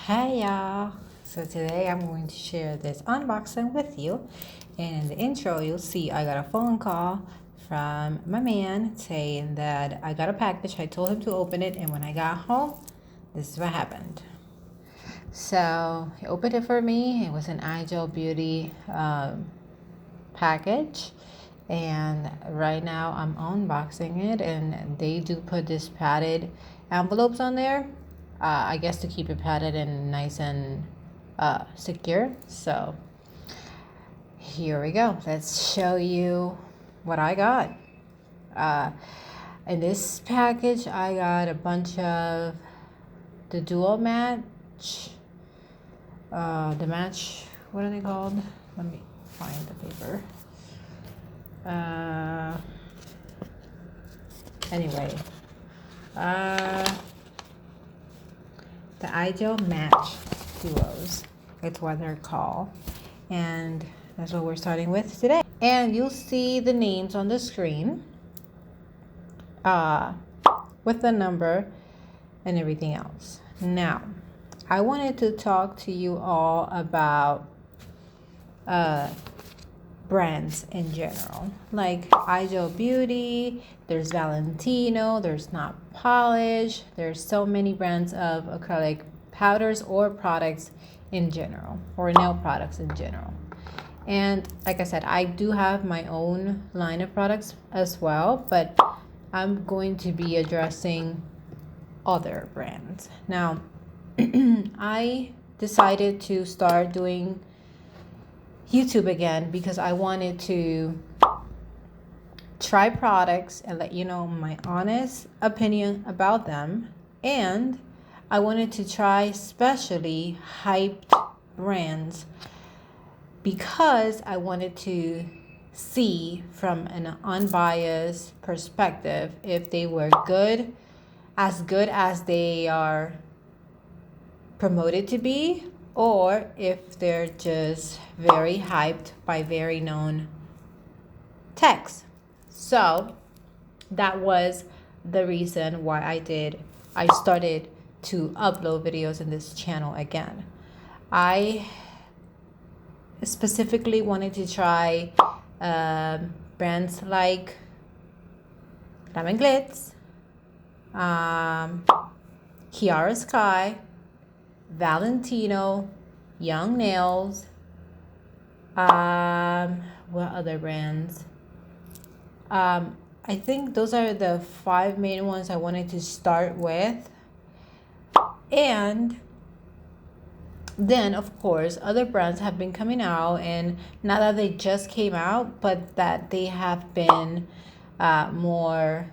Hey y'all! So today I'm going to share this unboxing with you. And in the intro, you'll see I got a phone call from my man saying that I got a package. I told him to open it, and when I got home, this is what happened. So he opened it for me. It was an iGel Beauty package. And right now I'm unboxing it, and they do put this padded envelopes on there. I guess to keep it padded and nice and secure. So here we go. Let's show you what I got. In this package, I got a bunch of the dual match. The match, what are they called? Let me find the paper. Anyway, the iGel match duos, it's what they're called, and that's what we're starting with today. And you'll see the names on the screen with the number and everything else. Now I wanted to talk to you all about brands in general, like iGel Beauty, there's Valentino, there's Not Polish, there's so many brands of acrylic powders or products in general, or nail products in general. And like I said, I do have my own line of products as well, but I'm going to be addressing other brands. Now, I decided to start doing YouTube again because I wanted to try products and let you know my honest opinion about them, and I wanted to try especially hyped brands because I wanted to see from an unbiased perspective if they were good as they are promoted to be, or if they're just very hyped by very known techs. So that was the reason why I started to upload videos in this channel again. I specifically wanted to try brands like Lemon Glitz, Kiara Sky, Valentino, Young Nails, what other brands? I think those are the 5 main ones I wanted to start with. And then, of course, other brands have been coming out, and not that they just came out, but that they have been more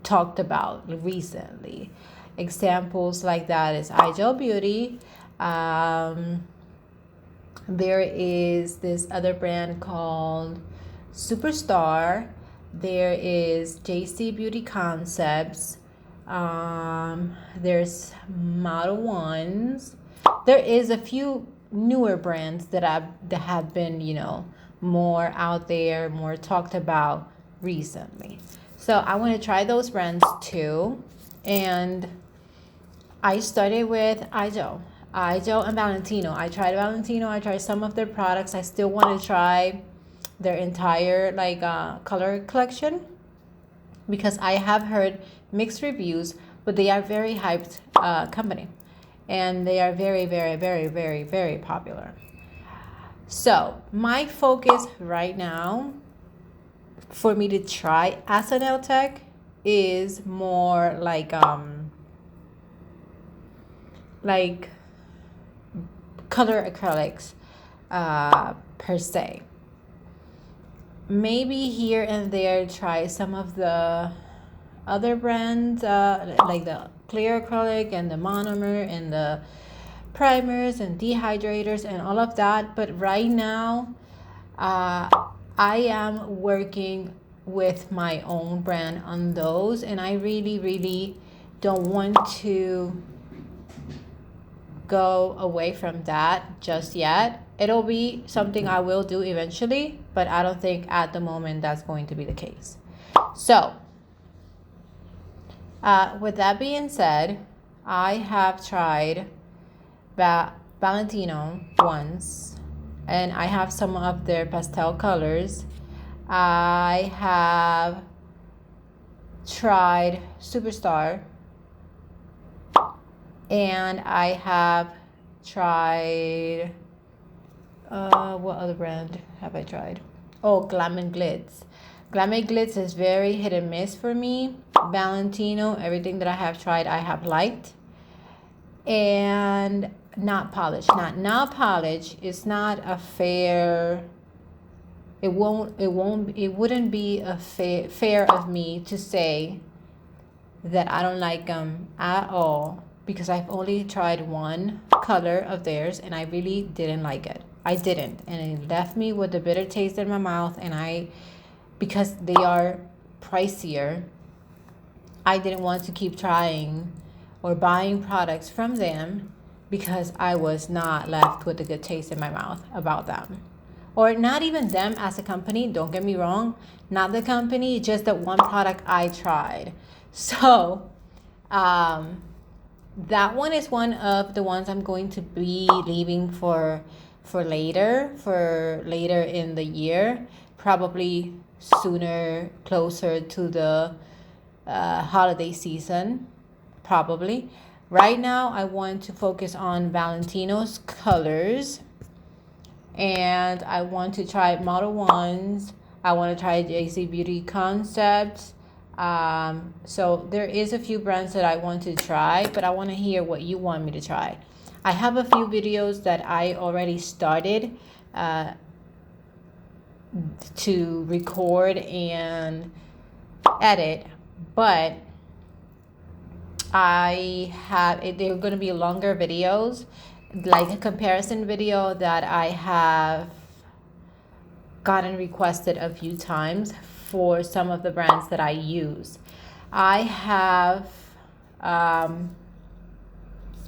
talked about recently. Examples like that is iGel Beauty. There is this other brand called Superstar. There is JC Beauty Concepts. There's Model Ones. There is a few newer brands that have been, more out there, more talked about recently. So I want to try those brands too. And I started with iGel and Valentino. I tried Valentino. I tried some of their products. I still want to try their entire color collection because I have heard mixed reviews, but they are very hyped company, and they are very, very, very, very, very popular. So my focus right now for me to try as a nail tech is more like color acrylics per se. Maybe here and there try some of the other brands like the clear acrylic and the monomer and the primers and dehydrators and all of that. But right now I am working with my own brand on those, and I really, really don't want to go away from that just yet. It'll be something I will do eventually, but I don't think at the moment that's going to be the case. So with that being said, I have tried Valentino once, and I have some of their pastel colors. I have tried Superstar, and I have tried what other brand have I tried? Oh, Glam and Glitz. Glam and Glitz is very hit and miss for me. Valentino, everything that I have tried, I have liked. And not polish. Not polish is not a fair. It wouldn't be a fair of me to say that I don't like them at all, because I've only tried one color of theirs and I really didn't like it. I didn't, and it left me with a bitter taste in my mouth, and because they are pricier, I didn't want to keep trying or buying products from them because I was not left with a good taste in my mouth about them. Or not even them as a company, don't get me wrong, not the company, just that one product I tried. So that one is one of the ones I'm going to be leaving for later in the year, probably sooner, closer to the holiday season, probably. Right now I want to focus on Valentino's colors, and I want to try Model 1s. I want to try JC Beauty Concepts. So there is a few brands that I want to try, but I want to hear what you want me to try. I have a few videos that I already started to record and edit, but they're going to be longer videos, like a comparison video that I have gotten requested a few times for some of the brands that I use.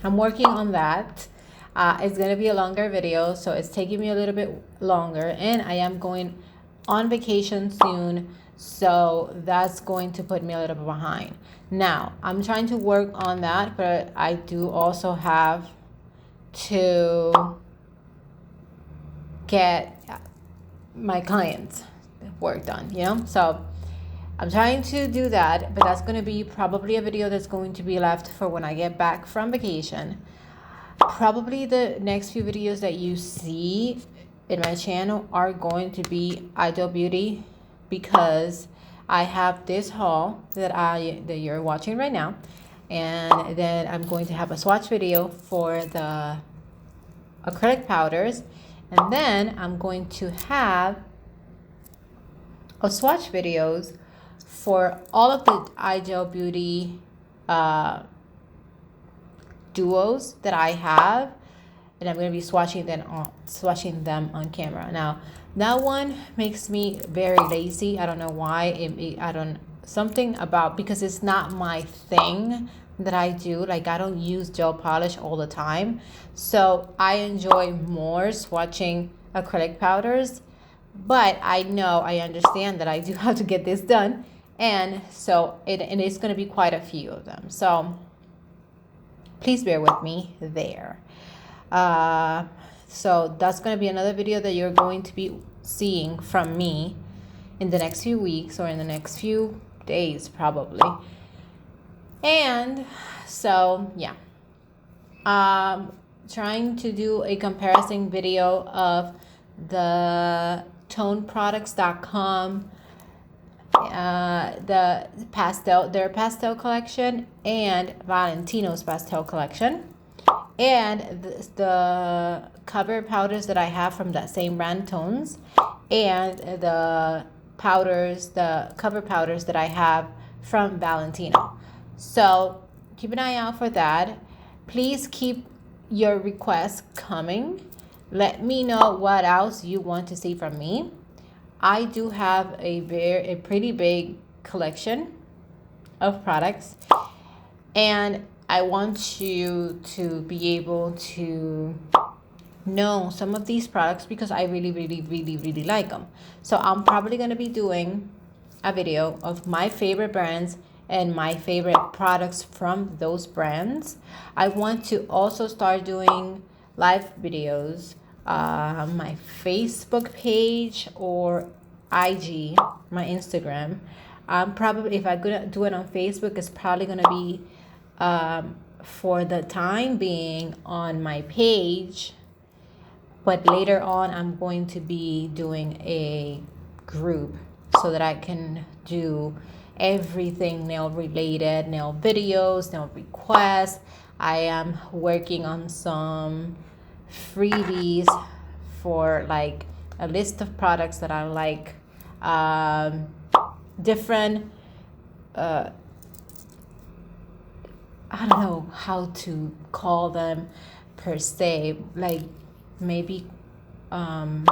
I'm working on that. It's going to be a longer video, so it's taking me a little bit longer, and I am going on vacation soon, so that's going to put me a little bit behind. Now, I'm trying to work on that, but I do also have to get my clients' work done, so I'm trying to do that, but that's going to be probably a video that's going to be left for when I get back from vacation. Probably the next few videos that you see in my channel are going to be iGel Beauty, because I have this haul that you're watching right now, and then I'm going to have a swatch video for the acrylic powders, and then I'm going to have a swatch videos for all of the iGel Beauty duos that I have, and I'm going to be swatching them on camera. Now, that one makes me very lazy. I don't know why. Something about, because it's not my thing that I do. Like, I don't use gel polish all the time, so I enjoy more swatching acrylic powders. But I understand that I do have to get this done, and so it's going to be quite a few of them. So please bear with me there. So that's going to be another video that you're going to be seeing from me in the next few weeks, or in the next few days probably. And so yeah, trying to do a comparison video of the toneproducts.com, their pastel collection, and Valentino's pastel collection, and the cover powders that I have from that same brand, Tones, and the cover powders that I have from Valentino. So keep an eye out for that. Please keep your requests coming. Let me know what else you want to see from me. I do have a pretty big collection of products, and I want you to be able to know some of these products because I really, really, really, like them. So I'm probably going to be doing a video of my favorite brands and my favorite products from those brands. I want to also start doing live videos on my Facebook page or IG, my Instagram. Probably if I'm gonna do it on Facebook, it's probably gonna be for the time being on my page, but later on I'm going to be doing a group so that I can do everything nail related, nail videos, nail requests. I am working on some freebies for like a list of products that I like, different I don't know how to call them per se, like maybe some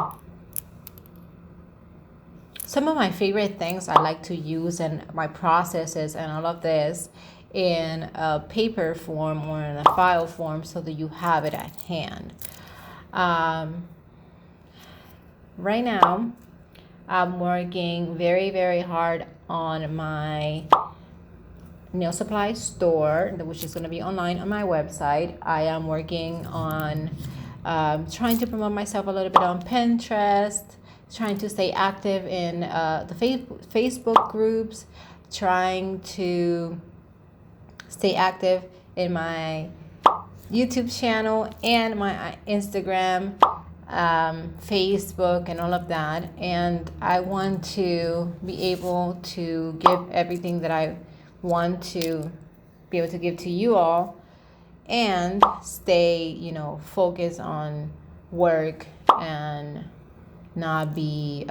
of my favorite things I like to use and my processes and all of this in a paper form or in a file form so that you have it at hand. Right now, I'm working very, very hard on my nail supply store, which is going to be online on my website. I am working on trying to promote myself a little bit on Pinterest, trying to stay active in the Facebook groups, trying to stay active in my YouTube channel and my Instagram, Facebook, and all of that. And I want to be able to give everything that I want to be able to give to you all and stay, focused on work and not be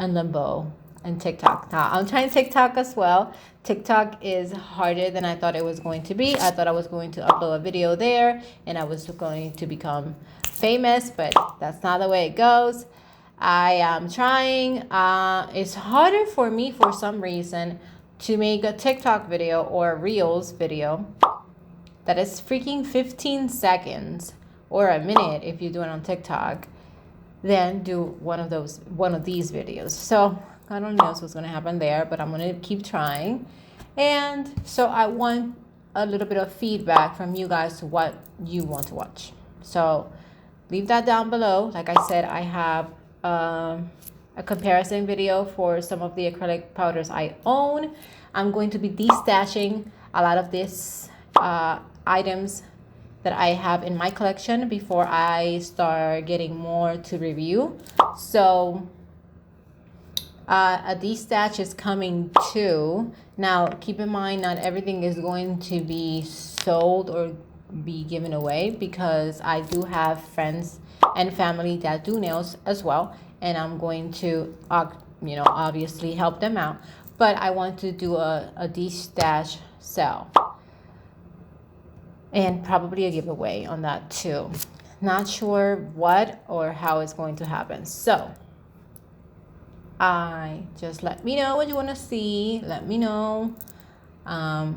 in limbo and TikTok. Now, I'm trying TikTok as well. TikTok is harder than I thought it was going to be. I thought I was going to upload a video there and I was going to become famous, but that's not the way it goes. I am trying. It's harder for me for some reason to make a TikTok video or a Reels video that is freaking 15 seconds or a minute if you do it on TikTok, then do one of these videos. So I don't know what's going to happen there, but I'm going to keep trying. And so I want a little bit of feedback from you guys to what you want to watch. So leave that down below. Like I said, I have a comparison video for some of the acrylic powders I own. I'm going to be destashing a lot of these items that I have in my collection before I start getting more to review. So a destash is coming too. Now keep in mind, not everything is going to be sold or be given away, because I do have friends and family that do nails as well, and I'm going to obviously help them out, but I want to do a destash sale and probably a giveaway on that too. Not sure what or how it's going to happen. So just let me know what you want to see. Let me know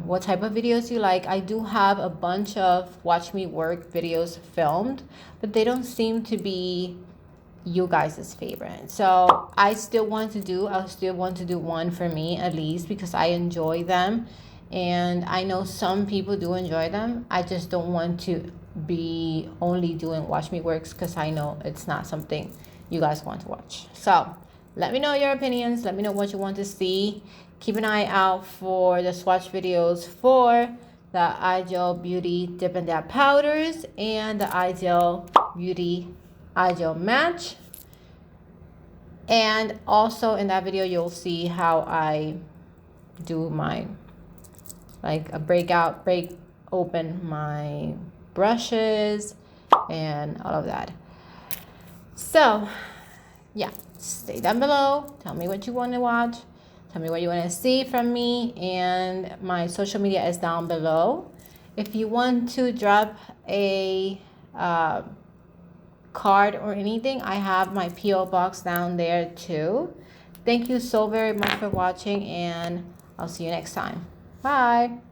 what type of videos you like. I do have a bunch of watch me work videos filmed, but they don't seem to be you guys' favorite. So I still want to do one for me at least, because I enjoy them. And I know some people do enjoy them. I just don't want to be only doing watch me works, because I know it's not something you guys want to watch. So let me know your opinions. Let me know what you want to see. Keep an eye out for the swatch videos for the iGel Beauty Dip and Dab powders and the iGel Beauty iGel Match. And also in that video, you'll see how I do my break open my brushes and all of that. So yeah, stay down below. Tell me what you want to watch. Tell me what you want to see from me, and my social media is down below. If you want to drop a card or anything, I have my P.O. box down there too. Thank you so very much for watching, and I'll see you next time. Bye.